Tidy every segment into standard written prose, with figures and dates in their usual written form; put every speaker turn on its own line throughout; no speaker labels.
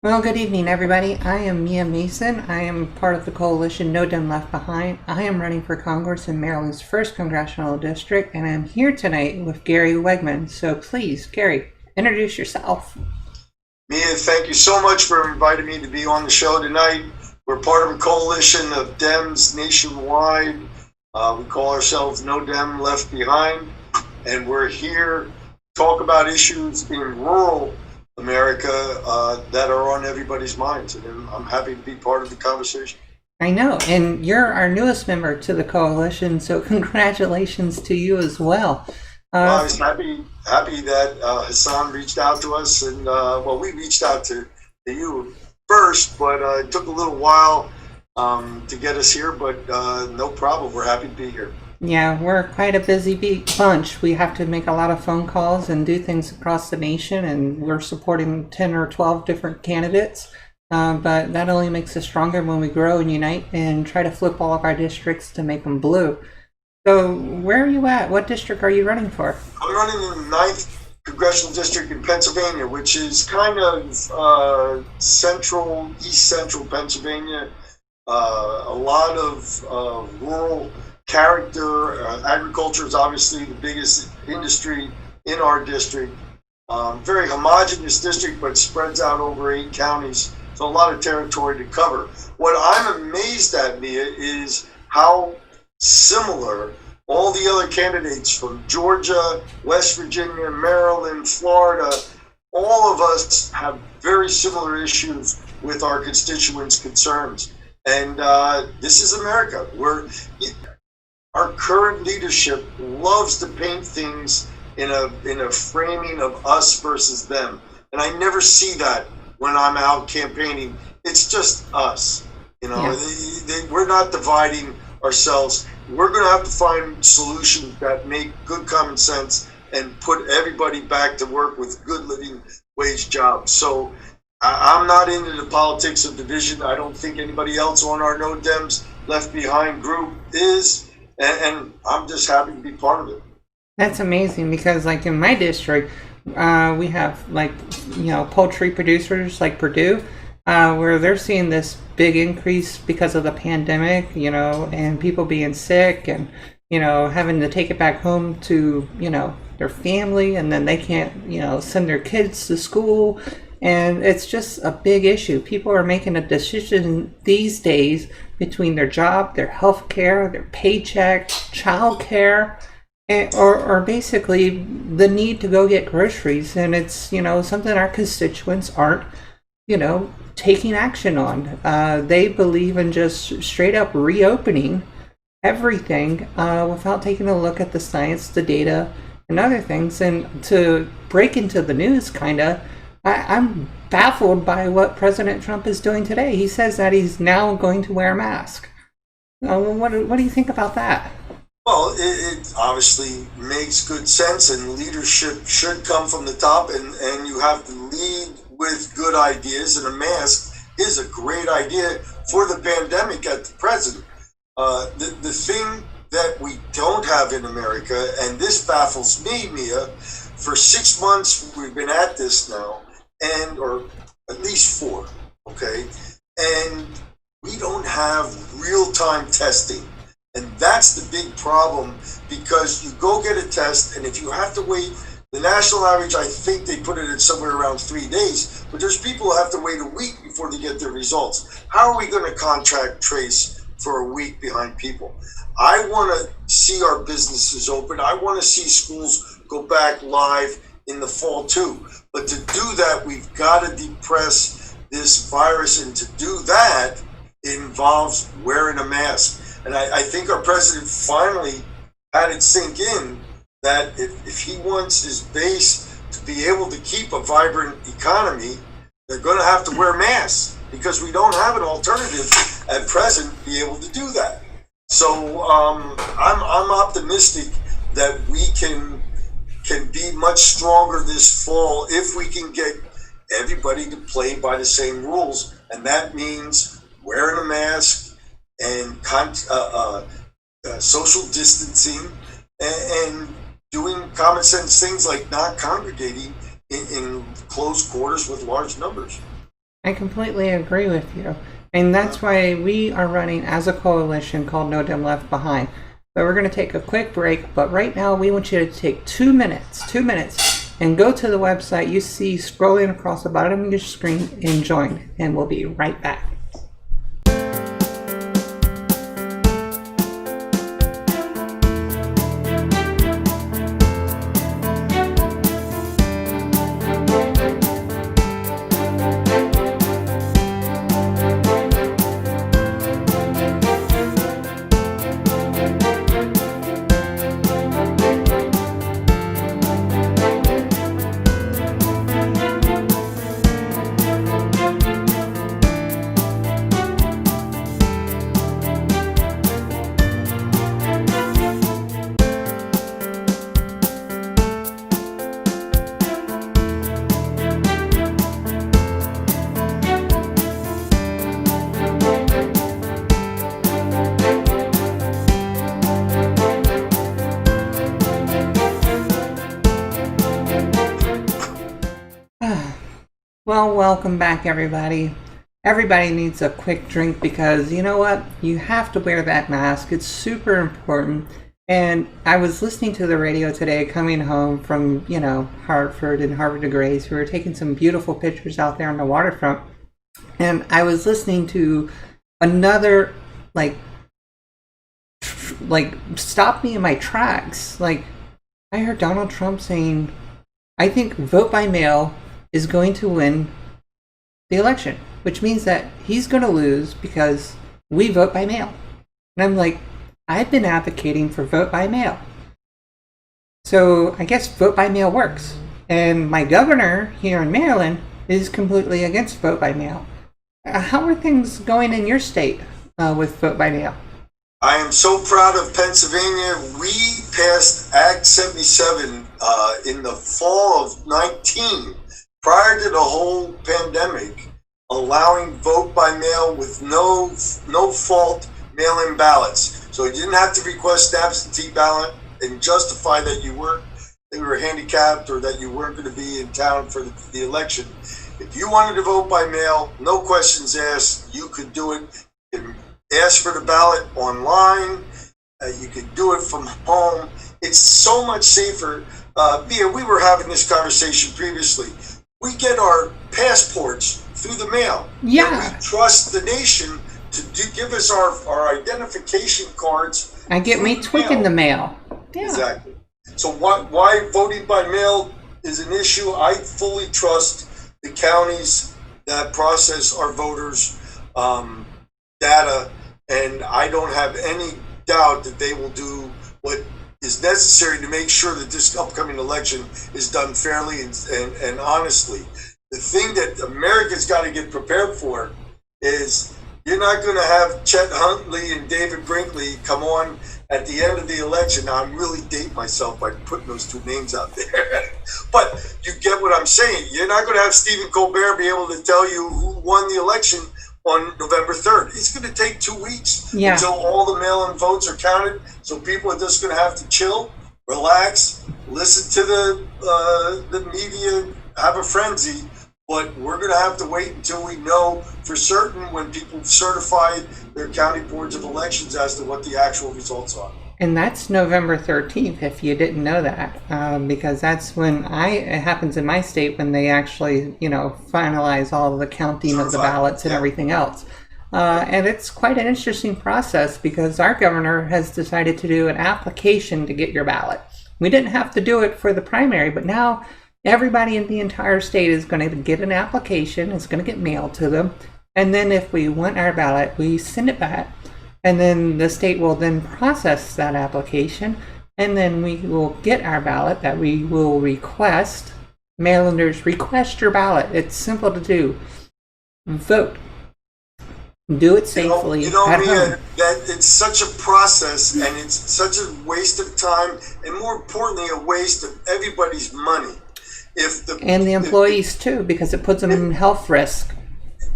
Well, good evening, everybody. I am Mia Mason. I am part of the coalition No Dem Left Behind. I am running for Congress in Maryland's 1st Congressional District, and I'm here tonight with Gary Wegman. So please, Gary, introduce yourself.
Mia, thank you so much for inviting me to be on the show tonight. We're part of a coalition of Dems nationwide. We call ourselves No Dem Left Behind, and we're here to talk about issues in rural America that are on everybody's minds, and I'm happy to be part of the conversation.
I know, and you're our newest member to the coalition, so congratulations to you as well.
I was happy that Hassan reached out to us, and we reached out to you first, but it took a little while to get us here, but no problem. We're happy to be here.
Yeah, we're quite a busy bunch. We have to make a lot of phone calls and do things across the nation, and we're supporting 10 or 12 different candidates. But that only makes us stronger when we grow and unite and try to flip all of our districts to make them blue. So where are you at? What district are you running for?
I'm running in the 9th Congressional District in Pennsylvania, which is kind of east central Pennsylvania. A lot of rural character. Agriculture is obviously the biggest industry in our district. Very homogeneous district, but spreads out over 8 counties. So a lot of territory to cover. What I'm amazed at, Mia, is how similar all the other candidates from Georgia, West Virginia, Maryland, Florida, all of us have very similar issues with our constituents' concerns. And this is America. Our current leadership loves to paint things in a framing of us versus them. And I never see that when I'm out campaigning. It's just us. We're not dividing ourselves. We're going to have to find solutions that make good common sense and put everybody back to work with good living wage jobs. So I'm not into the politics of division. I don't think anybody else on our No Dems Left Behind group is. And I'm just happy to be part of it.
That's amazing because, like, in my district, we have, poultry producers like Purdue, where they're seeing this big increase because of the pandemic, and people being sick and, having to take it back home to, their family, and then they can't, send their kids to school. And it's just a big issue. People are making a decision these days between their job, their health care, their paycheck, child care, or basically the need to go get groceries. And it's, something our constituents aren't, taking action on. They believe in just straight up reopening everything without taking a look at the science, the data, and other things. And to break into the news, I'm baffled by what President Trump is doing today. He says that he's now going to wear a mask. What do you think about that?
Well, it obviously makes good sense, and leadership should come from the top, and you have to lead with good ideas, and a mask is a great idea for the pandemic at the present. The thing that we don't have in America, and this baffles me, Mia, for 6 months we've been at this now, or at least 4, okay? And we don't have real-time testing. And that's the big problem, because you go get a test, and if you have to wait, the national average, I think they put it at somewhere around 3 days, but there's people who have to wait a week before they get their results. How are we going to contact trace for a week behind people? I want to see our businesses open. I want to see schools go back live in the fall too. But to do that, we've got to depress this virus, and to do that involves wearing a mask. And I think our president finally had it sink in that if he wants his base to be able to keep a vibrant economy, they're going to have to wear masks, because we don't have an alternative at present to be able to do that. So I'm optimistic that we can be much stronger this fall if we can get everybody to play by the same rules, and that means wearing a mask and social distancing and doing common sense things like not congregating in close quarters with large numbers.
I completely agree with you. And that's why we are running as a coalition called No Dem Left Behind. But we're going to take a quick break. But right now, we want you to take 2 minutes, and go to the website you see scrolling across the bottom of your screen and join. And we'll be right back. Well, welcome back, everybody. Everybody needs a quick drink because you know what? You have to wear that mask. It's super important. And I was listening to the radio today coming home from, Hartford and Harvard to Grace. We were taking some beautiful pictures out there on the waterfront. And I was listening to another, stop me in my tracks. I heard Donald Trump saying, I think vote by mail is going to win the election, which means that he's going to lose because we vote by mail. And I'm like, I've been advocating for vote by mail. So I guess vote by mail works. And my governor here in Maryland is completely against vote by mail. How are things going in your state with vote by mail?
I am so proud of Pennsylvania. We passed Act 77 in the fall of 19, prior to the whole pandemic, allowing vote by mail with no fault mail-in ballots. So you didn't have to request absentee ballot and justify that you were handicapped or that you weren't going to be in town for the election. If you wanted to vote by mail, no questions asked, you could do it. You could ask for the ballot online. You could do it from home. It's so much safer. Bia, we were having this conversation previously. We get our passports through the mail.
Yeah.
And we trust the nation to give us our identification cards.
I get me tweak in the mail. Yeah.
Exactly. So why voting by mail is an issue? I fully trust the counties that process our voters' data, and I don't have any doubt that they will do what is necessary to make sure that this upcoming election is done fairly and honestly. The thing that America's got to get prepared for is you're not going to have Chet Huntley and David Brinkley come on at the end of the election. Now, I'm really dating myself by putting those two names out there. But you get what I'm saying. You're not going to have Stephen Colbert be able to tell you who won the election on November 3rd. It's going to take 2 weeks until all the mail-in votes are counted. So people are just going to have to chill, relax, listen to the media, have a frenzy. But we're going to have to wait until we know for certain when people certify their county boards of elections as to what the actual results are.
And that's November 13th, if you didn't know that, because that's when it happens in my state when they actually, finalize all of the counting of the ballots and everything else. And it's quite an interesting process because our governor has decided to do an application to get your ballot. We didn't have to do it for the primary, but now everybody in the entire state is going to get an application. It's going to get mailed to them. And then if we want our ballot, we send it back. And then the state will then process that application. And then we will get our ballot that we will request. Marylanders, request your ballot. It's simple to do. Vote. Do it safely.
Mia, that it's such a process and it's such a waste of time and more importantly, a waste of everybody's money.
And the employees too, because it puts them in health risk.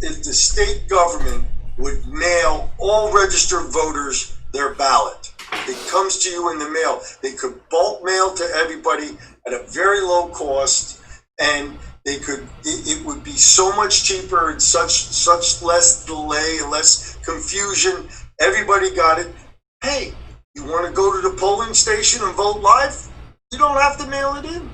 If the state government would mail all registered voters their ballot, it comes to you in the mail. They could bulk mail to everybody at a very low cost, and it would be so much cheaper and such less delay and less confusion. Everybody got it. Hey, you want to go to the polling station and vote live? You don't have to mail it in.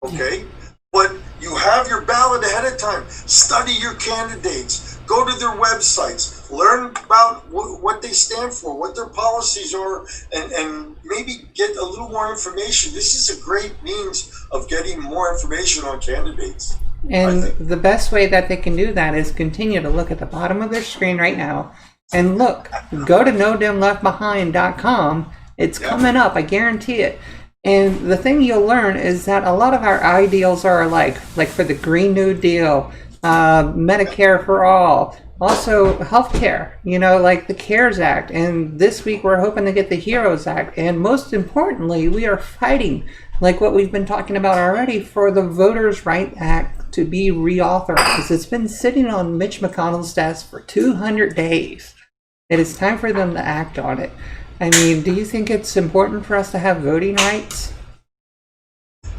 Okay? But you have your ballot ahead of time. Study your candidates. Go to their websites. Learn about what they stand for, what their policies are, and maybe get a little more information. This is a great means of getting more information on candidates.
And the best way that they can do that is continue to look at the bottom of their screen right now and look. Go to NoDemLeftBehind.com. It's coming up, I guarantee it. And the thing you'll learn is that a lot of our ideals are alike, like for the Green New Deal, Medicare for all, also healthcare, like the CARES Act. And this week we're hoping to get the HEROES Act. And most importantly, we are fighting, like what we've been talking about already, for the Voters' Right Act to be reauthorized. It's been sitting on Mitch McConnell's desk for 200 days. It is time for them to act on it. I mean, do you think it's important for us to have voting rights?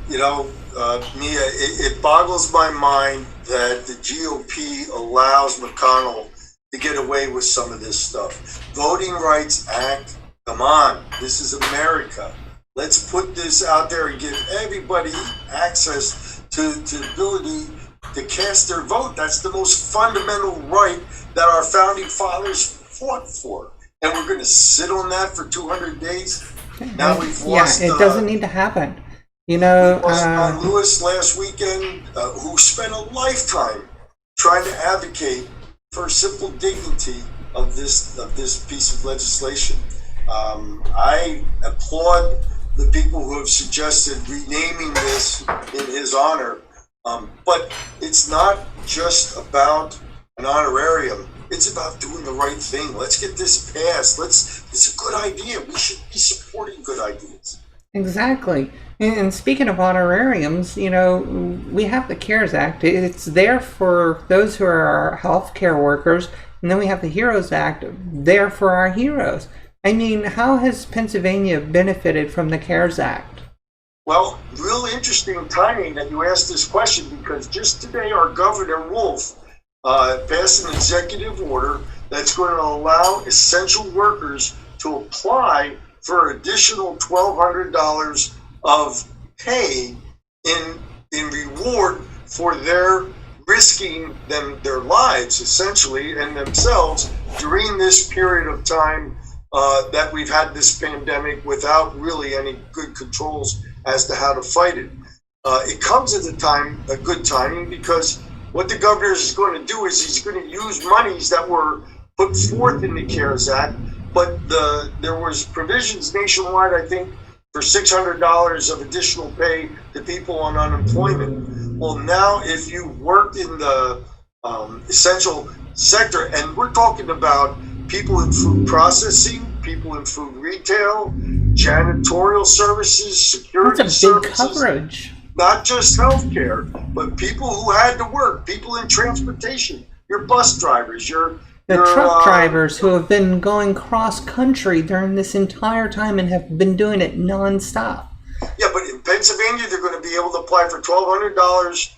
Mia, it boggles my mind that the GOP allows McConnell to get away with some of this stuff. Voting Rights Act, come on, this is America. Let's put this out there and give everybody access to the ability to cast their vote. That's the most fundamental right that our founding fathers fought for. And we're going to sit on that for 200 days? Now we've lost...
Yeah, it doesn't need to happen.
On Lewis last weekend, who spent a lifetime trying to advocate for simple dignity of this piece of legislation. I applaud the people who have suggested renaming this in his honor. But it's not just about an honorarium. It's about doing the right thing. Let's get this passed. It's a good idea. We should be supporting good ideas.
Exactly. And speaking of honorariums, we have the CARES Act. It's there for those who are our healthcare workers. And then we have the HEROES Act there for our heroes. I mean, how has Pennsylvania benefited from the CARES Act?
Well, real interesting timing that you asked this question, because just today our Governor Wolf passed an executive order that's going to allow essential workers to apply for additional $1,200 of pay in reward for their risking their lives, essentially, and themselves during this period of time that we've had this pandemic without really any good controls as to how to fight it. It comes at a good timing, because what the governor is going to do is he's going to use monies that were put forth in the CARES Act, but there was provisions nationwide, I think, for $600 of additional pay to people on unemployment. Well, now if you worked in the essential sector, and we're talking about people in food processing, people in food retail, janitorial services, security services.
That's a big coverage.
Not just healthcare, but people who had to work, people in transportation, your bus drivers,
the truck drivers who have been going cross country during this entire time and have been doing it nonstop.
Yeah, but in Pennsylvania, they're going to be able to apply for $1,200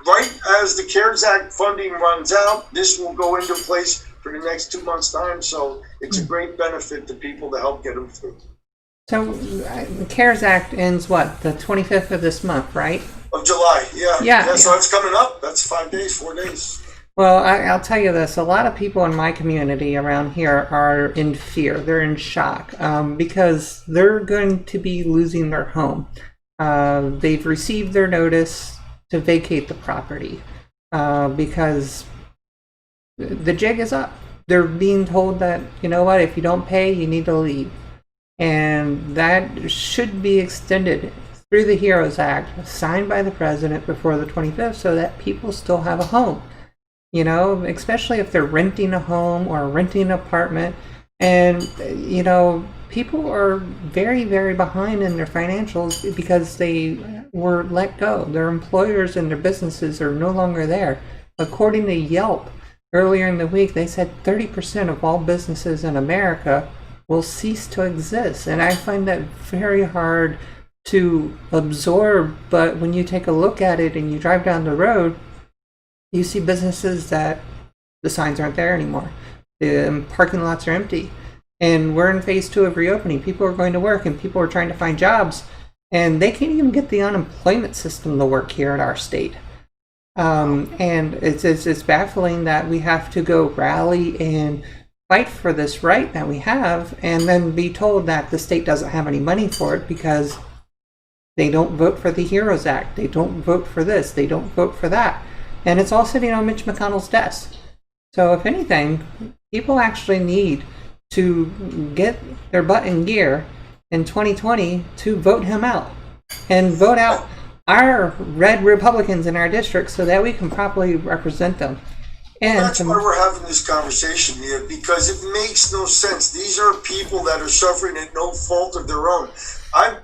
right as the CARES Act funding runs out. This will go into place for the next 2 months' time, so it's a great benefit to people to help get them through.
So the CARES Act ends, the 25th of this month, right?
Of July, yeah. So it's coming up. That's 4 days.
Well, I'll tell you this. A lot of people in my community around here are in fear. They're in shock because they're going to be losing their home. They've received their notice to vacate the property because the jig is up. They're being told that, if you don't pay, you need to leave. And that should be extended through the HEROES Act, signed by the president before the 25th, so that people still have a home. Especially if they're renting a home or renting an apartment. And, people are very, very behind in their financials because they were let go. Their employers and their businesses are no longer there. According to Yelp, earlier in the week, they said 30% of all businesses in America will cease to exist. And I find that very hard to absorb, but when you take a look at it and you drive down the road, you see businesses that the signs aren't there anymore. The parking lots are empty. And we're in phase 2 of reopening. People are going to work and people are trying to find jobs. And they can't even get the unemployment system to work here in our state. And it's baffling that we have to go rally and fight for this right that we have and then be told that the state doesn't have any money for it because they don't vote for the HEROES Act. They don't vote for this. They don't vote for that. And it's all sitting on Mitch McConnell's desk. So if anything, people actually need to get their butt in gear in 2020 to vote him out and vote out our red Republicans in our district so that we can properly represent them. And
that's why we're having this conversation here, because it makes no sense. These are people that are suffering at no fault of their own. I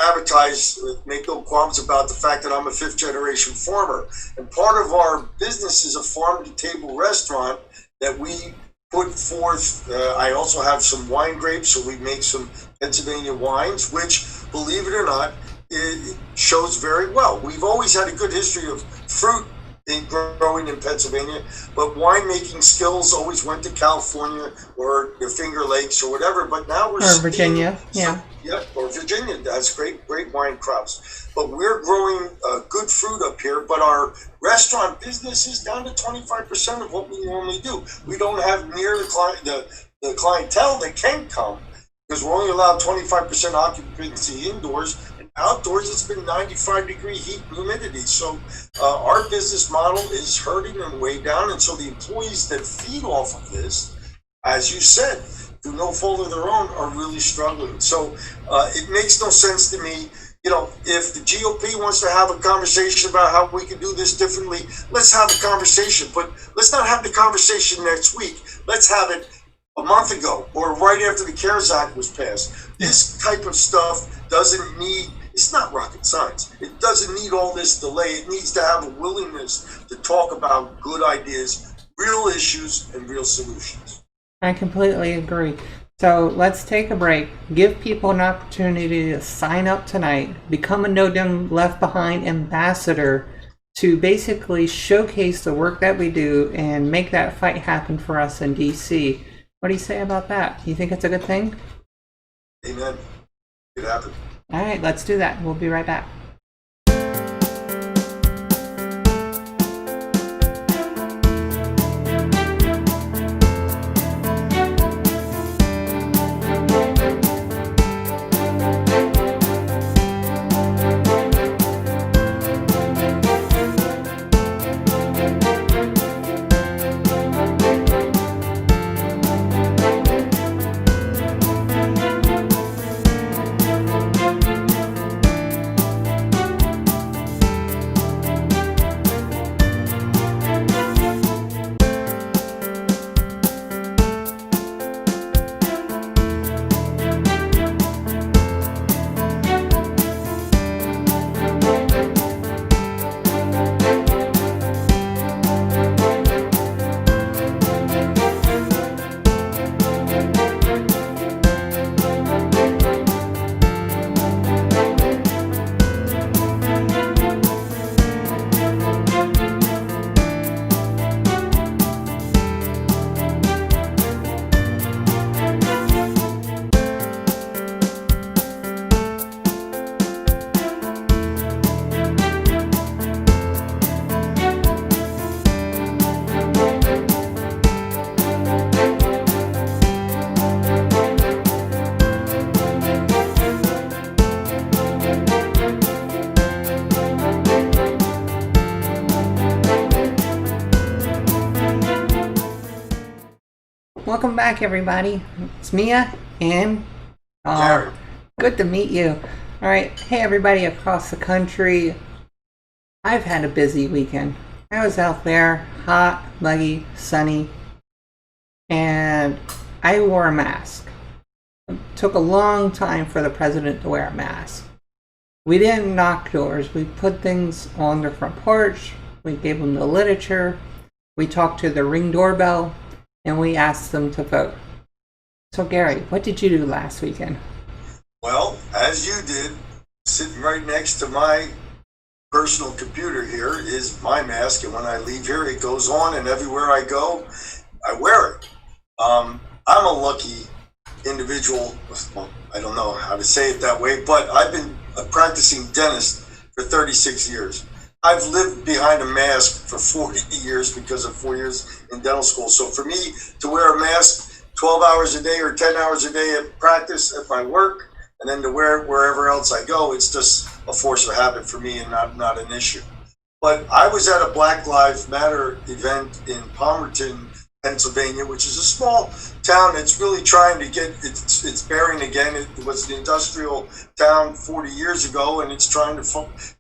advertise, make no qualms about the fact that I'm a 5th generation farmer. And part of our business is a farm to table restaurant that we put forth. I also have some wine grapes, so we make some Pennsylvania wines, which, believe it or not, it shows very well. We've always had a good history of fruit growing in Pennsylvania, but winemaking skills always went to California or the Finger Lakes or whatever. But now we're
or Virginia,
or Virginia has great wine crops. But we're growing good fruit up here. But our restaurant business is down to 25% of what we normally do. We don't have near the clientele that can come because we're only allowed 25% occupancy indoors. Outdoors, it's been 95-degree heat and humidity. So our business model is hurting and way down. And so the employees that feed off of this, as you said, through no fault of their own, are really struggling. So it makes no sense to me. You know, if the GOP wants to have a conversation about how we can do this differently, let's have a conversation. But let's not have the conversation next week. Let's have it a month ago or right after the CARES Act was passed. This type of stuff doesn't need, it's not rocket science. It doesn't need all this delay. It needs to have a willingness to talk about good ideas, real issues, and real solutions.
I completely agree. So let's take a break. Give people an opportunity to sign up tonight, become a No Dem Left Behind ambassador to basically showcase the work that we do and make that fight happen for us in DC. What do you say about that? You think it's a good thing?
Amen. It happened.
All right, let's do that. We'll be right back. Welcome back, everybody. It's Mia and
Gary.
Good to meet you. All right, hey everybody across the country. I've had a busy weekend. I was out there, hot, muggy, sunny, and I wore a mask. It took a long time for the president to wear a mask. We didn't knock doors. We put things on their front porch. We gave them the literature. We talked to the Ring doorbell. And we asked them to vote. So Gary, what did you do last weekend?
Well, as you did, sitting right next to my personal computer here is my mask, and when I leave here, it goes on, and everywhere I go, I wear it. I'm a lucky individual. Well, I don't know how to say it that way, but I've been a practicing dentist for 36 years. I've lived behind a mask for 40 years because of 4 years in dental school. So for me to wear a mask 12 hours a day or 10 hours a day at practice at my work, and then to wear it wherever else I go, it's just a force of habit for me and not an issue. But I was at a Black Lives Matter event in Palmerton, Pennsylvania, which is a small town that's really trying to get its bearing again. It was an industrial town 40 years ago, and it's trying to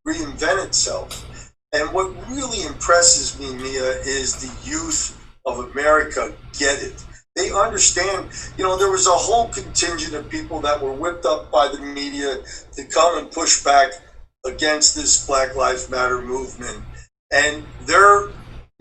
reinvent itself. And what really impresses me, Mia, is the youth of America get it. They understand, there was a whole contingent of people that were whipped up by the media to come and push back against this Black Lives Matter movement. And their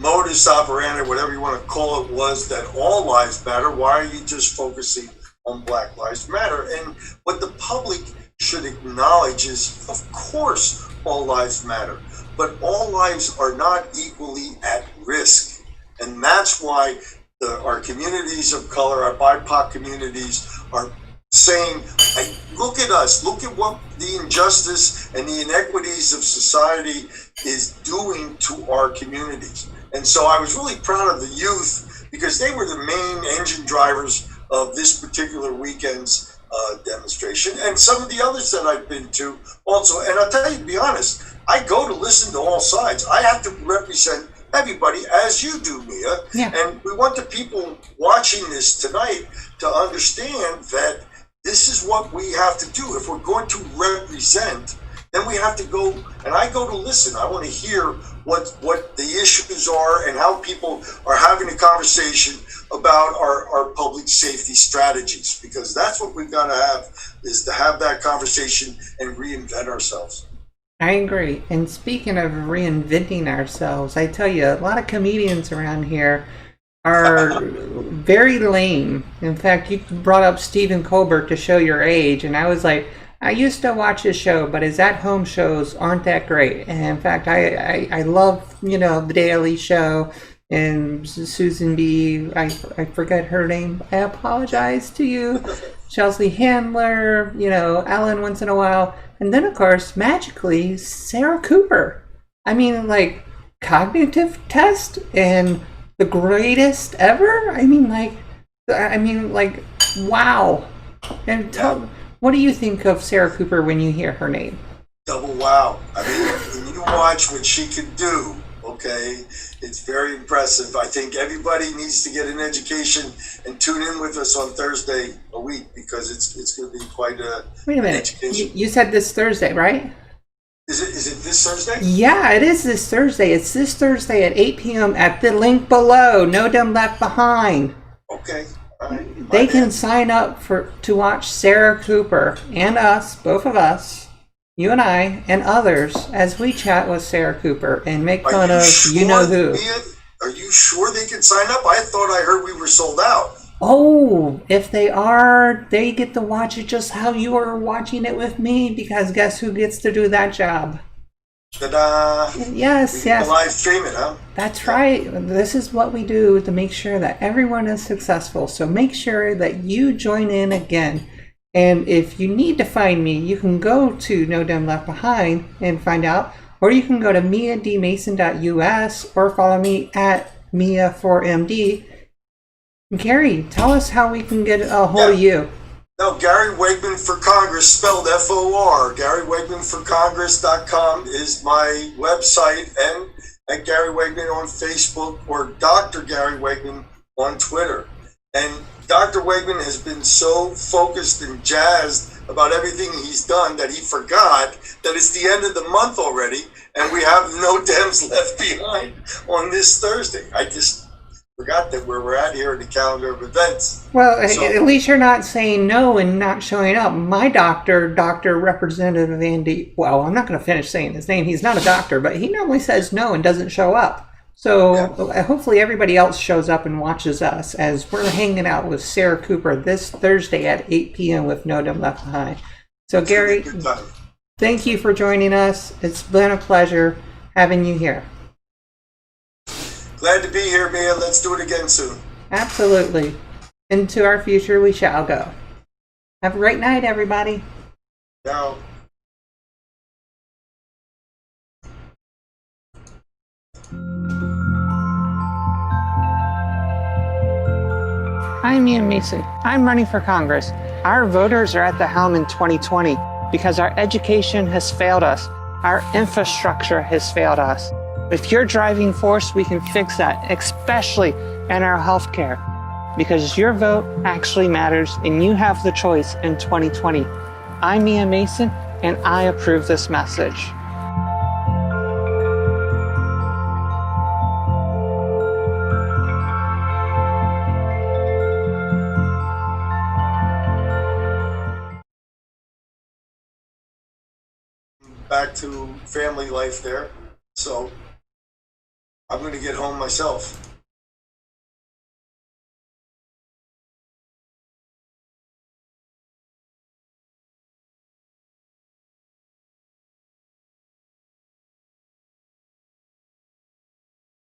modus operandi, whatever you want to call it, was that all lives matter. Why are you just focusing on Black Lives Matter? And what the public should acknowledge is, of course, all lives matter, but all lives are not equally at risk. And that's why our communities of color, our BIPOC communities, are saying, look at us, look at what the injustice and the inequities of society is doing to our communities. And so I was really proud of the youth because they were the main engine drivers of this particular weekend's demonstration, and some of the others that I've been to also. And I'll tell you, to be honest, I go to listen to all sides. I have to represent everybody, as you do, Mia.
Yeah.
And we want the people watching this tonight to understand that this is what we have to do. If we're going to represent, then we have to go, and I go to listen. I want to hear what the issues are and how people are having a conversation about our public safety strategies, because that's what we've got to have, is to have that conversation and reinvent ourselves.
I agree. And speaking of reinventing ourselves, I tell you, a lot of comedians around here are very lame. In fact, you brought up Stephen Colbert to show your age, and I was like, I used to watch his show, but his at-home shows aren't that great. And in fact, I love, The Daily Show and Susan B. I forget her name. I apologize to you. Chelsea Handler, Ellen once in a while. And then, of course, magically, Sarah Cooper. I mean, like, cognitive test and the greatest ever? Wow. And what do you think of Sarah Cooper when you hear her name?
Double wow. When you watch what she can do, okay, it's very impressive. I think everybody needs to get an education and tune in with us on Thursday a week, because it's going to be quite a
Wait a minute.
education.
You said this Thursday, right?
Is it this Thursday?
Yeah, it is this Thursday. It's this Thursday at 8 p.m. at the link below. No Dumb Left Behind.
Okay. All right.
They can sign up to watch Sarah Cooper and us, both of us, you and I, and others, as we chat with Sarah Cooper and make fun of you-know-who.
Are you sure they can sign up? I thought I heard we were sold out.
Oh, if they are, they get to watch it just how you are watching it with me, because guess who gets to do that job?
Ta-da!
Yes.
Live stream it, huh?
That's right. This is what we do to make sure that everyone is successful. So make sure that you join in again. And if you need to find me, you can go to No Dumb Left Behind and find out, or you can go to miadmason.us or follow me at Mia4MD. Gary, tell us how we can get a hold of you.
No, Gary Wegman for Congress, spelled F-O-R. GaryWegmanforCongress.com is my website, and at Gary Wegman on Facebook, or Dr. Gary Wegman on Twitter. And Dr. Wegman has been so focused and jazzed about everything he's done that he forgot that it's the end of the month already, and we have no Dems left behind on this Thursday. I just forgot that where we're at here in the calendar of events.
Well, at least you're not saying no and not showing up. My Dr. Representative Andy, well, I'm not going to finish saying his name. He's not a doctor, but he normally says no and doesn't show up. So hopefully everybody else shows up and watches us as we're hanging out with Sarah Cooper this Thursday at 8 p.m. with No Dumb Left Behind. So Gary, Thank you for joining us. It's been a pleasure having you here.
Glad to be here, Mia. Let's do it again soon.
Absolutely. Into our future we shall go. Have a great night, everybody.
Now.
I'm Ian Mason. I'm running for Congress. Our voters are at the helm in 2020 because our education has failed us. Our infrastructure has failed us. If you're driving force, we can fix that, especially in our healthcare, because your vote actually matters and you have the choice in 2020. I'm Ian Mason and I approve this message.
Back to family life there. So I'm going to get home myself.